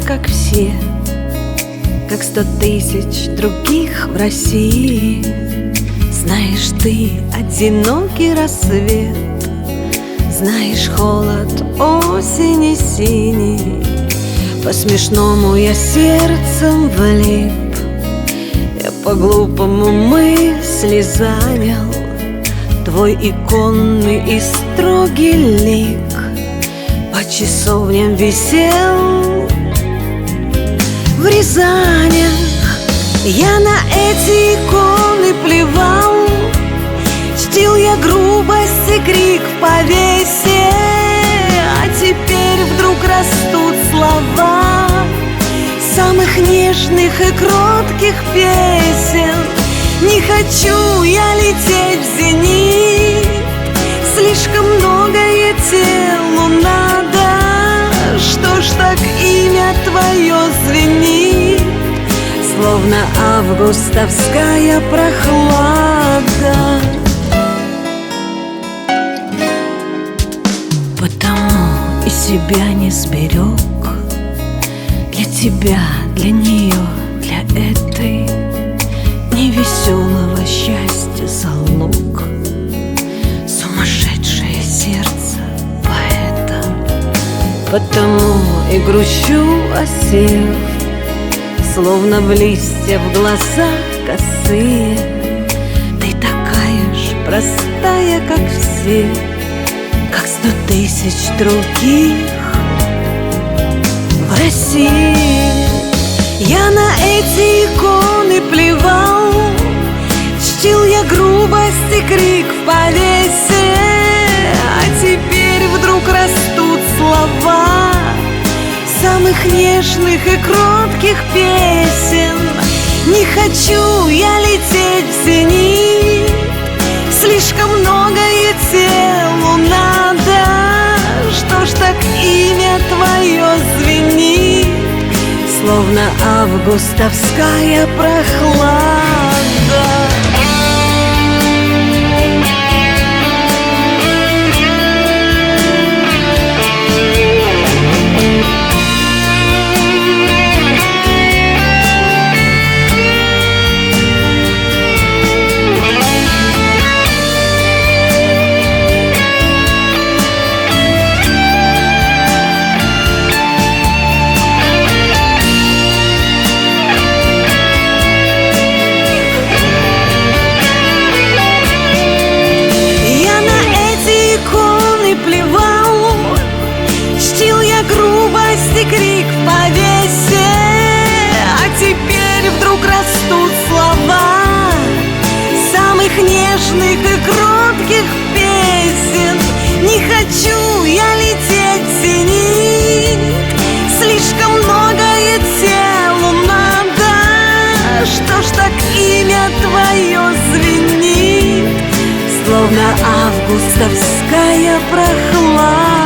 как все, как 100 тысяч других в России. Знаешь, ты одинокий рассвет, знаешь холод осени синий. По-смешному я сердцем влип, я по-глупому мысли занял твой иконный и строгий лик. По часовням висел в Рязанях, я на эти иконы плевал, чтил я грубость и крик в повесе. А теперь вдруг растут слова самых нежных и кротких песен. Не хочу я лететь в зенит, слишком многое телу надо. Что ж так имя твое звенит, словно августовская прохлада? Потому и себя не сберег для тебя, для нее, для этой невеселого счастья залог. Сумасшедшее сердце поэта. Потому и грущу, осев, словно в листья в глаза косые. Ты такая ж простая, как все, как 100 тысяч других в России. Я на эти иконы плевал, чтил я грубость и крик в повесе. А теперь вдруг растут слова самых нежных и кротких песен. Не хочу я лететь в зенит, слишком многое телу надо. Что ж так имя твое звенит, словно августовская прохлада? Грубость и крик в повесе. А теперь вдруг растут слова самых нежных и кротких песен. Не хочу я лететь в зенит, слишком многое телу надо. Что ж так имя твое звенит, словно августовская прохлада?